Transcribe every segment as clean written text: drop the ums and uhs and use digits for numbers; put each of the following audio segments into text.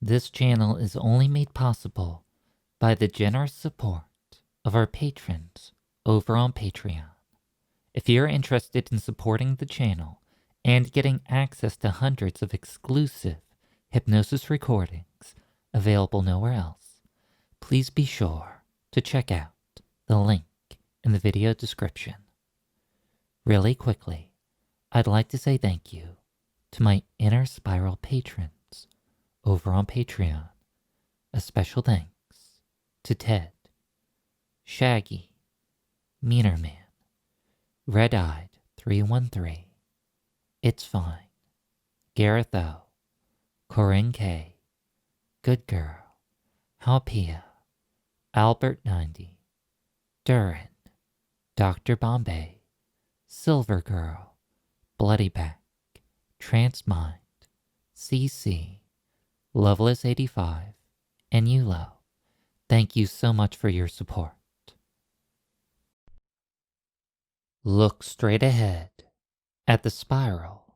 This channel is only made possible by the generous support of our patrons over on Patreon. If you're interested in supporting the channel and getting access to hundreds of exclusive hypnosis recordings available nowhere else, please be sure to check out the link in the video description. Really quickly, I'd like to say thank you to my Inner Spiral patrons over on Patreon. A special thanks to Ted, Shaggy, Meaner Man, Red-Eyed 313, It's Fine, Gareth O, Corinne K, Good Girl, Halpia, Albert 90, Durin, Dr. Bombay, Silver Girl, Bloody Back, Trance Mind, CC, Loveless 85, and Yulo. Thank you so much for your support. Look straight ahead at the spiral.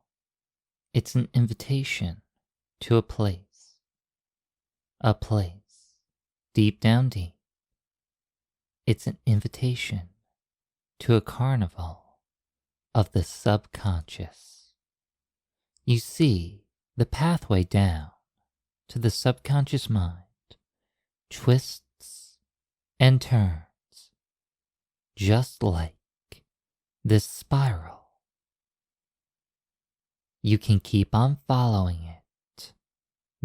It's an invitation to a place deep down deep. It's an invitation to a carnival of the subconscious. You see, the pathway down to the subconscious mind twists and turns just like this spiral. You can keep on following it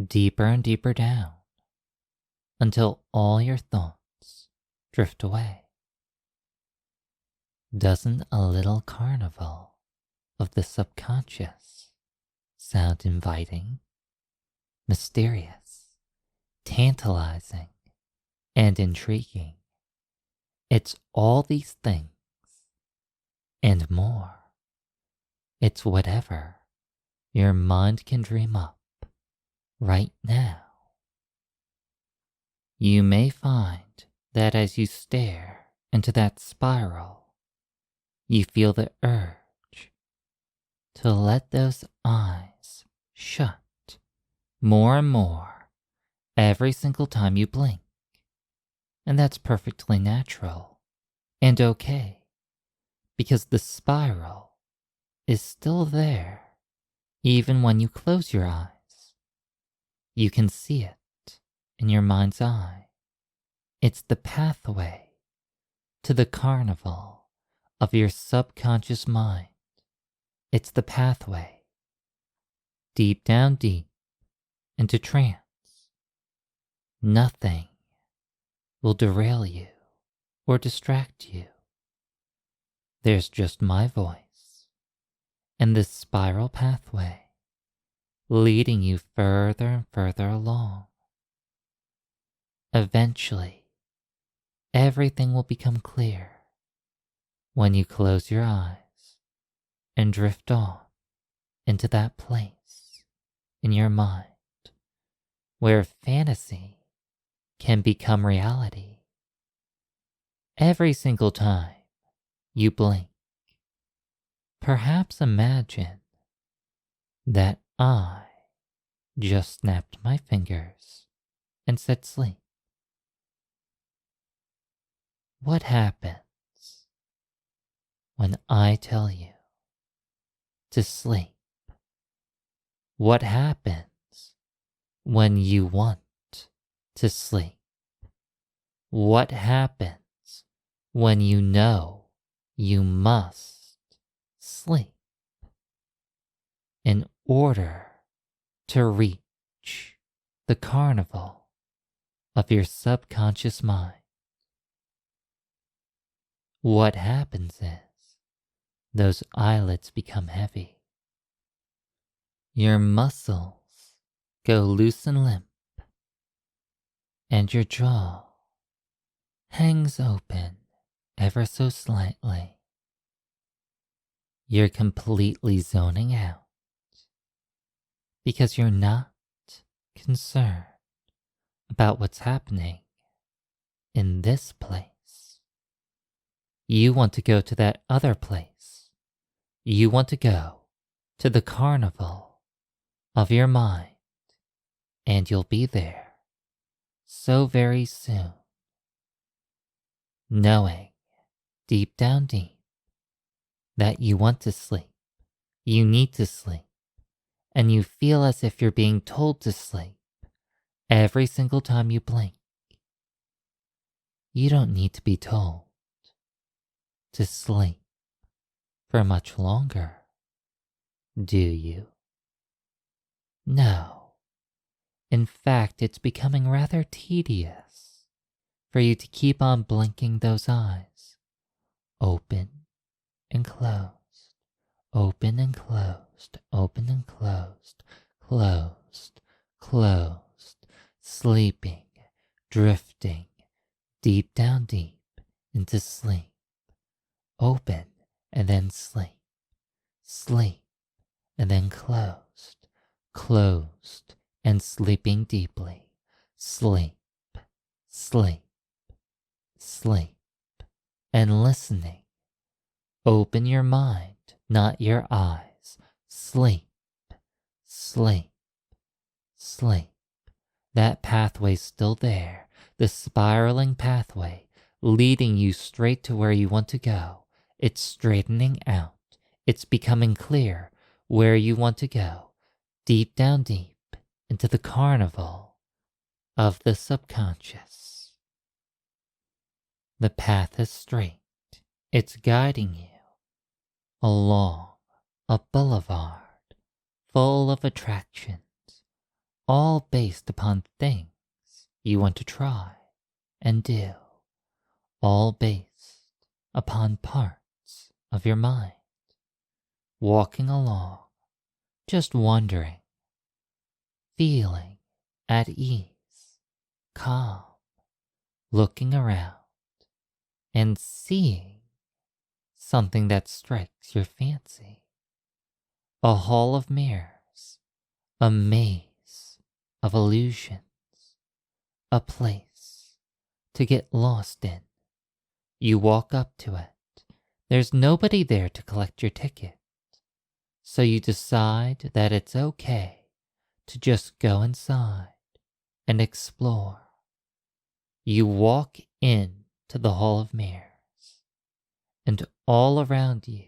deeper and deeper down until all your thoughts drift away. Doesn't a little carnival of the subconscious sound inviting, mysterious, tantalizing, and intriguing? It's all these things and more. It's whatever your mind can dream up right now. You may find that as you stare into that spiral, you feel the urge to let those eyes shut more and more every single time you blink. And that's perfectly natural and okay, because the spiral is still there even when you close your eyes. You can see it in your mind's eye. It's the pathway to the carnival of your subconscious mind. It's the pathway deep down deep into trance. Nothing will derail you or distract you. There's just my voice and this spiral pathway leading you further and further along. Eventually, everything will become clear when you close your eyes and drift off into that place in your mind where fantasy can become reality. Every single time you blink, perhaps imagine that I just snapped my fingers and said sleep. What happens when I tell you to sleep? What happens when you want to sleep? What happens when you know you must sleep in order to reach the carnival of your subconscious mind? What happens is those eyelids become heavy. Your muscles go loose and limp, and your jaw hangs open ever so slightly. You're completely zoning out because you're not concerned about what's happening in this place. You want to go to that other place. You want to go to the carnival of your mind and you'll be there so very soon, knowing deep down deep that you want to sleep, you need to sleep, and you feel as if you're being told to sleep every single time you blink. You don't need to be told to sleep for much longer, do you? No. In fact, it's becoming rather tedious for you to keep on blinking those eyes, open and closed, open and closed, open and closed, closed, closed, sleeping, drifting, deep down deep into sleep, open and then sleep, sleep and then closed, closed and sleeping deeply, sleep, sleep, sleep, and listening. Open your mind, not your eyes. Sleep, sleep, sleep. That pathway's still there, the spiraling pathway leading you straight to where you want to go. It's straightening out. It's becoming clear where you want to go, deep down deep into the carnival of the subconscious. The path is straight. It's guiding you along a boulevard full of attractions, all based upon things you want to try and do, all based upon parts of your mind. Walking along, just wondering, feeling at ease, calm, looking around and seeing something that strikes your fancy. A hall of mirrors, a maze of illusions, a place to get lost in. You walk up to it. There's nobody there to collect your ticket. So you decide that it's okay to just go inside and explore. You walk in to the hall of mirrors, and all around you,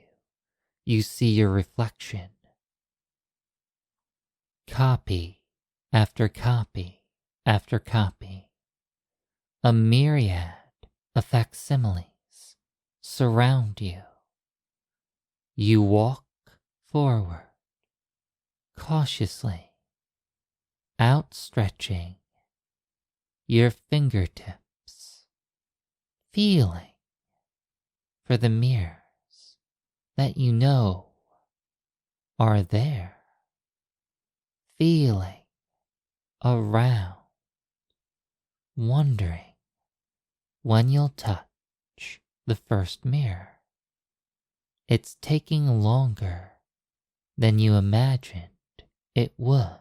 you see your reflection. Copy after copy after copy. A myriad of facsimiles surround you. You walk forward, cautiously, outstretching your fingertips, feeling for the mirrors that you know are there, feeling around, wondering when you'll touch the first mirror. It's taking longer than you imagined it would.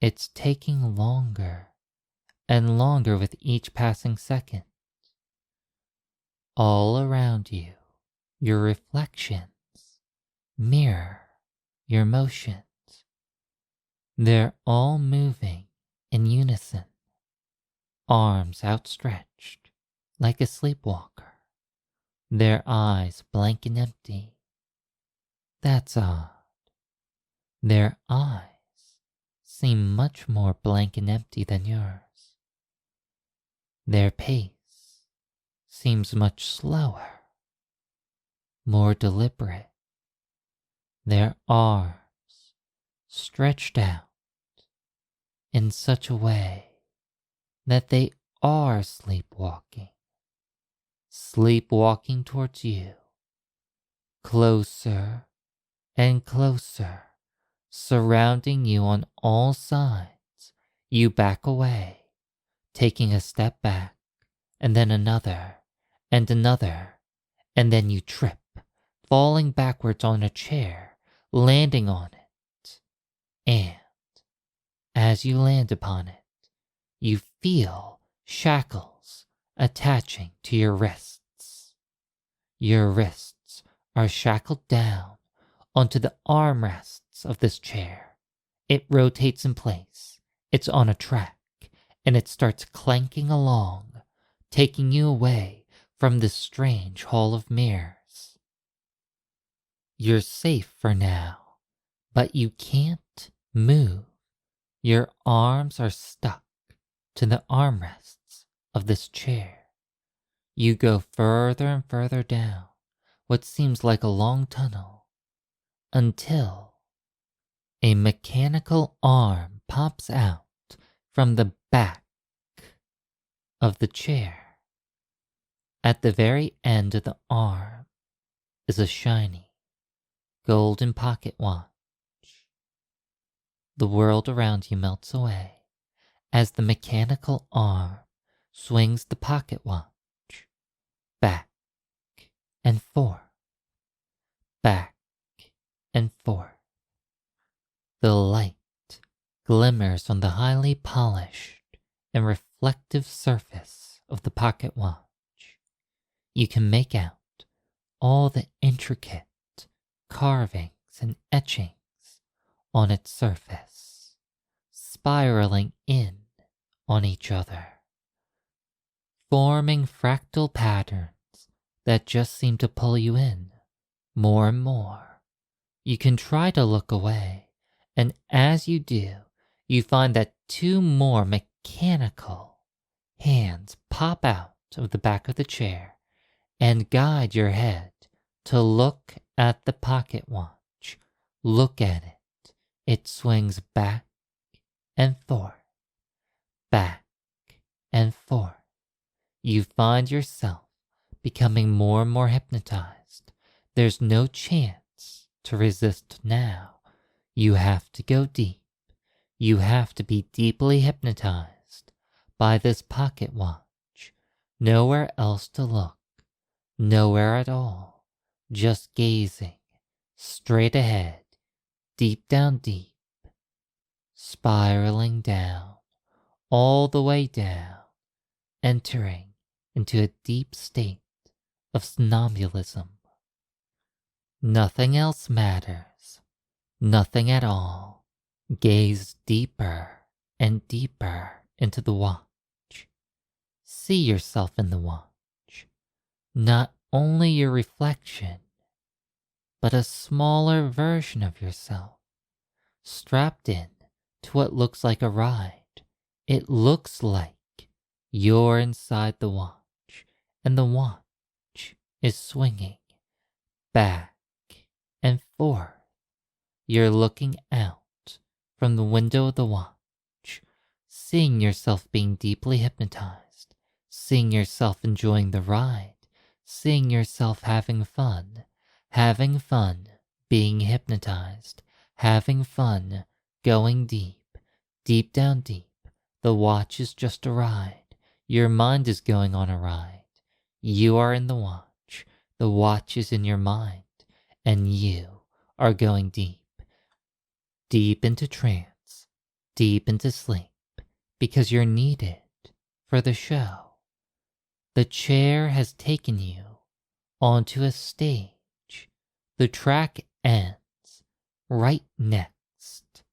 It's taking longer and longer with each passing second. All around you, your reflections mirror your motions. They're all moving in unison, arms outstretched like a sleepwalker, their eyes blank and empty. That's odd. Their eyes seem much more blank and empty than yours. Their pace seems much slower, more deliberate. Their arms stretched out in such a way that they are sleepwalking, sleepwalking towards you, closer and closer, surrounding you on all sides. You back away, taking a step back, and then another, and another, and then you trip, falling backwards on a chair, landing on it. And as you land upon it, you feel shackles attaching to your wrists. Your wrists are shackled down onto the armrests of this chair. It rotates in place It's on a track, and it starts clanking along, taking you away from this strange hall of mirrors. You're safe for now, but you can't move. Your arms are stuck to the armrests of this chair. You go further and further down what seems like a long tunnel until a mechanical arm pops out from the back of the chair. At the very end of the arm is a shiny golden pocket watch. The world around you melts away as the mechanical arm swings the pocket watch back and forth, back and forth. The light glimmers on the highly polished and reflective surface of the pocket watch. You can make out all the intricate carvings and etchings on its surface, spiraling in on each other, forming fractal patterns that just seem to pull you in more and more. You can try to look away, and as you do, you find that two more mechanical hands pop out of the back of the chair and guide your head to look at the pocket watch. Look at it. It swings back and forth, back and forth. You find yourself becoming more and more hypnotized. There's no chance to resist now. You have to go deep. You have to be deeply hypnotized by this pocket watch. Nowhere else to look. Nowhere at all. Just gazing straight ahead, deep down deep, spiraling down, all the way down, entering into a deep state of somnambulism. Nothing else matters. Nothing at all. Gaze deeper and deeper into the watch. See yourself in the watch. Not only your reflection, but a smaller version of yourself, strapped in to what looks like a ride. It looks like you're inside the watch, and the watch is swinging back and forth. You're looking out from the window of the watch, seeing yourself being deeply hypnotized, seeing yourself enjoying the ride, seeing yourself having fun being hypnotized, having fun going deep, deep down deep. The watch is just a ride. Your mind is going on a ride. You are in the watch is in your mind, and you are going deep, deep into trance, deep into sleep, because you're needed for the show. The chair has taken you onto a stage. The track ends right next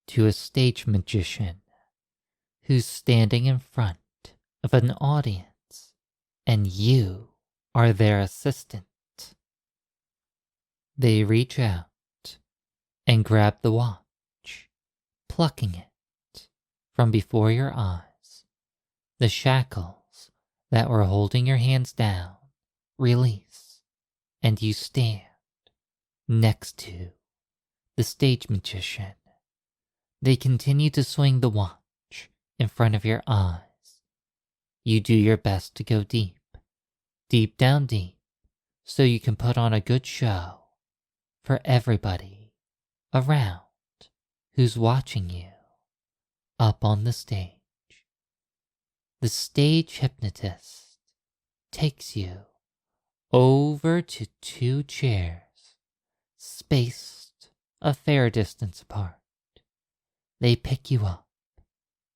to a stage magician who's standing in front of an audience, and you are their assistant. They reach out and grab the watch, plucking it from before your eyes. The shackles that were holding your hands down release, and you stand next to the stage magician. They continue to swing the watch in front of your eyes. You do your best to go deep, deep down deep, so you can put on a good show for everybody around who's watching you up on the stage. The stage hypnotist takes you over to two chairs spaced a fair distance apart. They pick you up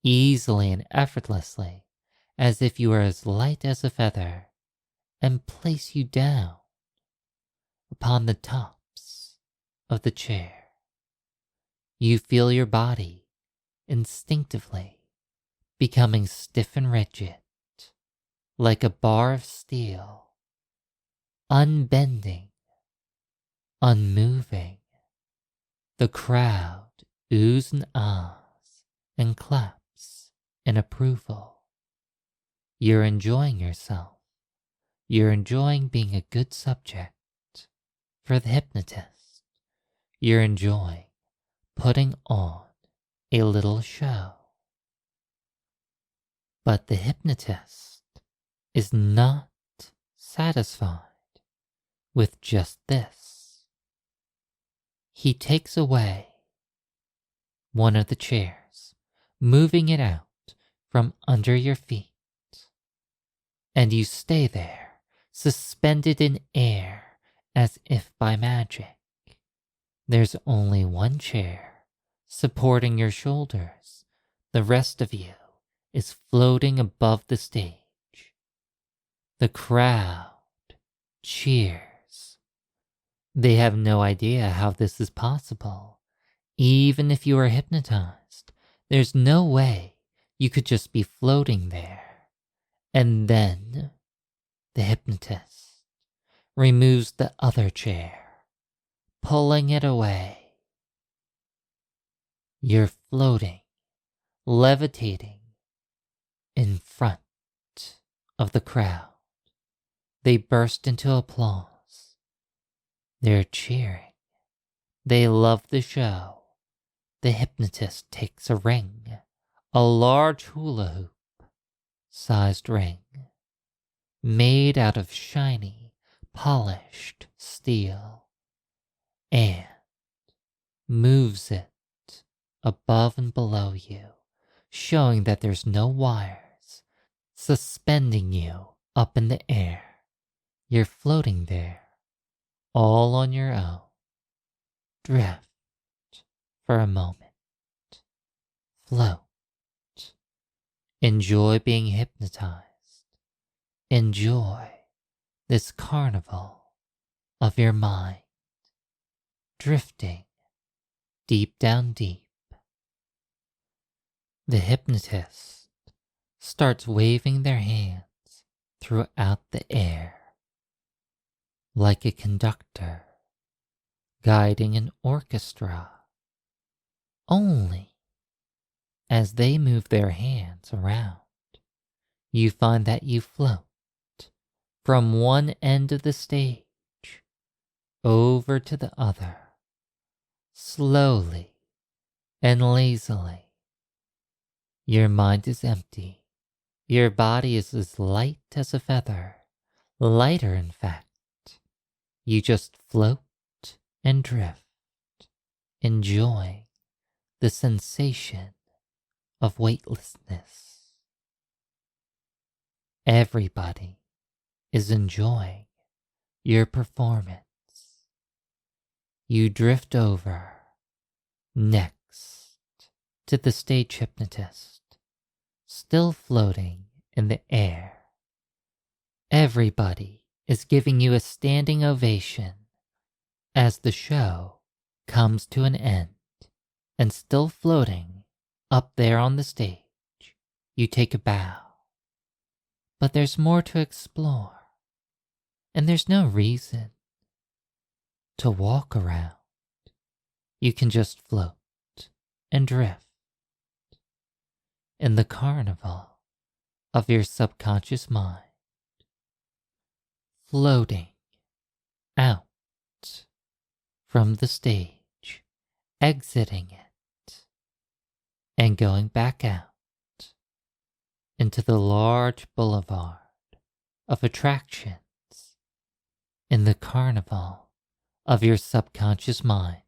easily and effortlessly, as if you were as light as a feather, and place you down upon the tops of the chair. You feel your body instinctively becoming stiff and rigid, like a bar of steel, unbending, unmoving. The crowd oohs and ahs and claps in approval. You're enjoying yourself. You're enjoying being a good subject for the hypnotist. You're enjoying putting on a little show. But the hypnotist is not satisfied with just this. He takes away one of the chairs, moving it out from under your feet, and you stay there, suspended in air as if by magic. There's only one chair supporting your shoulders. The rest of you is floating above the stage. The crowd cheers. They have no idea how this is possible. Even if you are hypnotized, there's no way you could just be floating there. And then the hypnotist removes the other chair, pulling it away. You're floating, levitating in front of the crowd. They burst into applause. They're cheering. They love the show. The hypnotist takes a ring, a large hula hoop sized ring, made out of shiny, polished steel, and moves it above and below you, showing that there's no wires suspending you up in the air. You're floating there, all on your own. Drift for a moment. Float. Enjoy being hypnotized. Enjoy this carnival of your mind, drifting deep down deep. The hypnotist starts waving their hands throughout the air, like a conductor guiding an orchestra. Only as they move their hands around, you find that you float from one end of the stage over to the other, slowly and lazily. Your mind is empty. Your body is as light as a feather, lighter in fact. You just float and drift, enjoying the sensation of weightlessness. Everybody is enjoying your performance. You drift over next to the stage hypnotist, still floating in the air. Everybody is giving you a standing ovation as the show comes to an end, and still floating up there on the stage, you take a bow. But there's more to explore, and there's no reason to walk around. You can just float and drift in the carnival of your subconscious mind, floating out from the stage, exiting it, and going back out into the large boulevard of attractions in the carnival of your subconscious mind.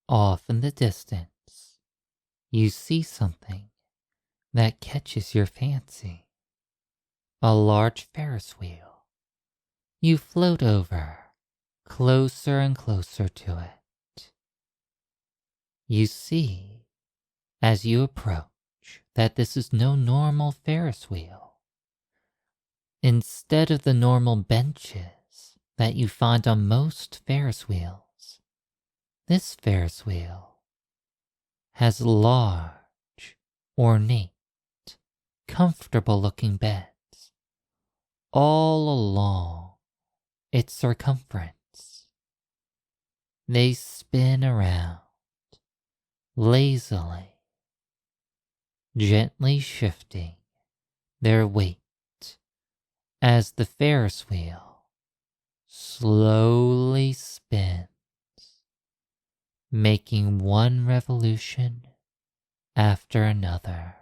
Off in the distance, you see something that catches your fancy. A large Ferris wheel. You float over, closer and closer to it. You see, as you approach, that this is no normal Ferris wheel. Instead of the normal benches that you find on most Ferris wheels, this Ferris wheel has large, ornate, comfortable-looking beds all along its circumference. They spin around lazily, gently shifting their weight as the Ferris wheel slowly spins, making one revolution after another.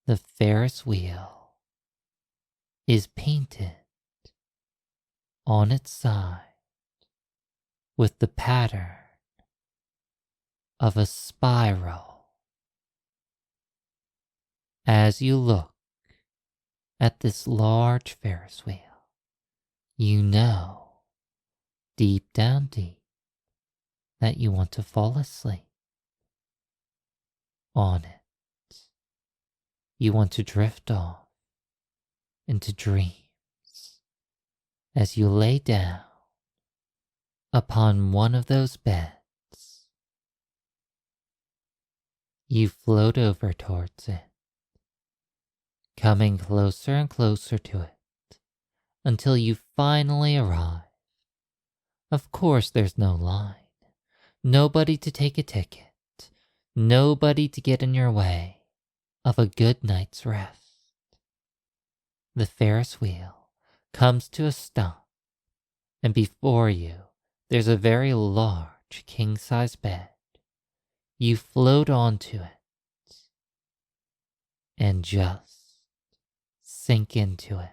The Ferris wheel is painted on its side with the pattern of a spiral. As you look at this large Ferris wheel, you know deep down deep that you want to fall asleep on it. You want to drift off into dreams as you lay down upon one of those beds. You float over towards it, coming closer and closer to it until you finally arrive. Of course, there's no line, nobody to take a ticket, nobody to get in your way of a good night's rest. The Ferris wheel comes to a stop, and before you there's a very large king-size bed. You float onto it and just sink into it.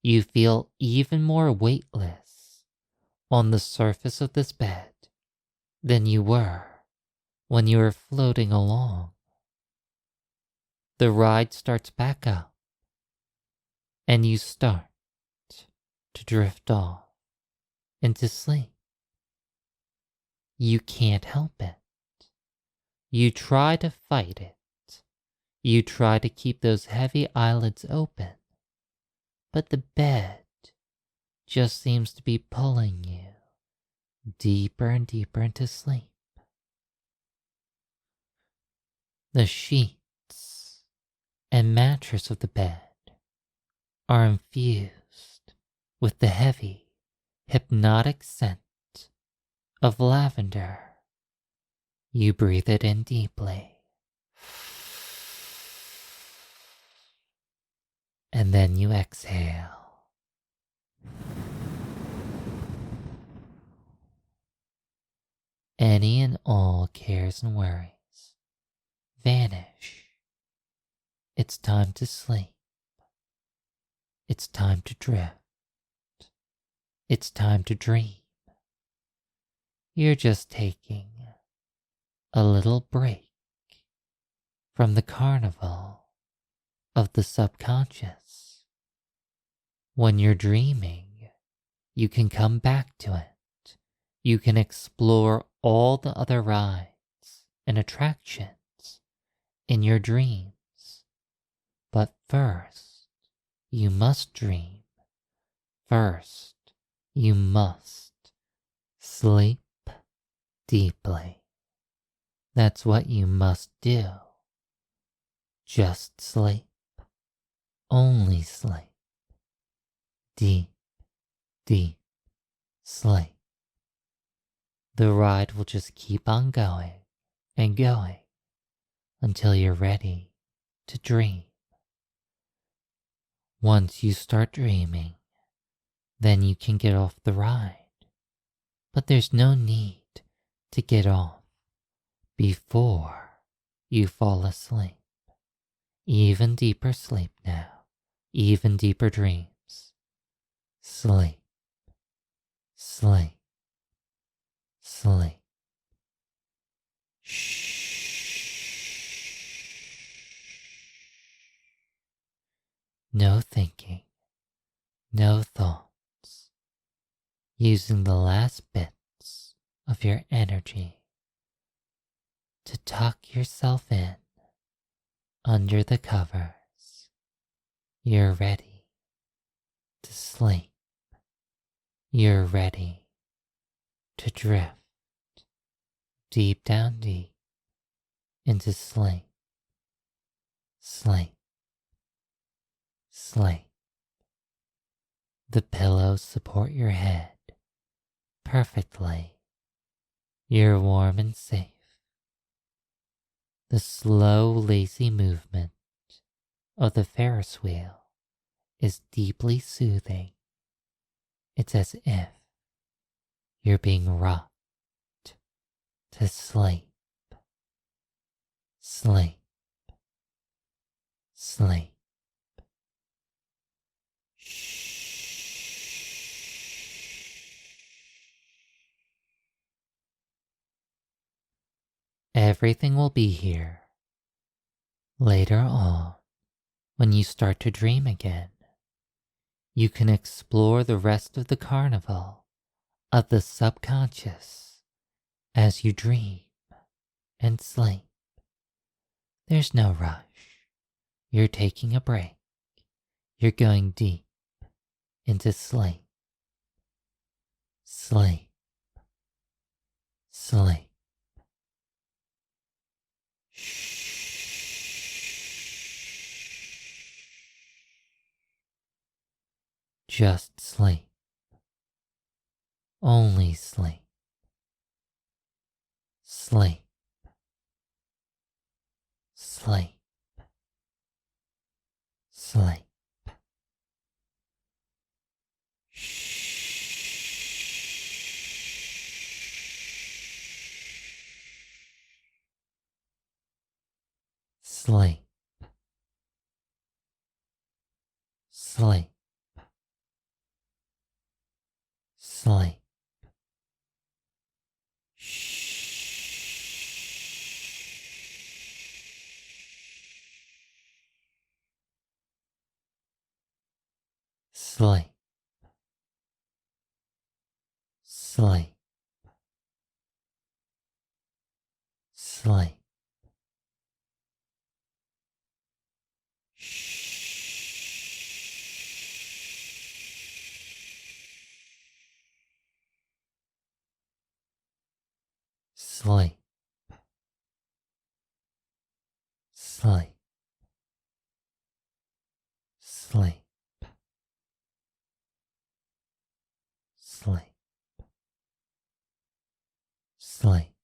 You feel even more weightless on the surface of this bed than you were when you were floating along. The ride starts back up, and you start to drift off into sleep. You can't help it. You try to fight it. You try to keep those heavy eyelids open, but the bed just seems to be pulling you deeper and deeper into sleep. The sheets and mattress of the bed are infused with the heavy, hypnotic scent of lavender. You breathe it in deeply, and then you exhale. Any and all cares and worries vanish. It's time to sleep. It's time to drift. It's time to dream. You're just taking a little break from the carnival of the subconscious. When you're dreaming, you can come back to it. You can explore all the other rides and attractions in your dreams. But first, you must dream. First, you must sleep deeply. That's what you must do. Just sleep. Only sleep. Deep, deep sleep. The ride will just keep on going and going until you're ready to dream. Once you start dreaming, then you can get off the ride. But there's no need to get off before you fall asleep. Even deeper sleep now, even deeper dreams. Sleep, sleep, sleep. Shh. No thinking, no thoughts. Using the last bits of your energy to tuck yourself in under the covers. You're ready to sleep. You're ready to drift deep down deep into sleep, sleep, sleep. The pillows support your head perfectly. You're warm and safe. The slow, lazy movement of the Ferris wheel is deeply soothing. It's as if you're being rocked to sleep, sleep, sleep. Everything will be here later on when you start to dream again. You can explore the rest of the carnival of the subconscious as you dream and sleep. There's no rush. You're taking a break. You're going deep into sleep. Sleep. Sleep. Just sleep. Only sleep. Sleep. Sleep. Sleep. Sleep. Sleep. Sleep. Sleep. Sleep. Sleep. Sleep. Sleep. Sleep. Sleep. Sleep.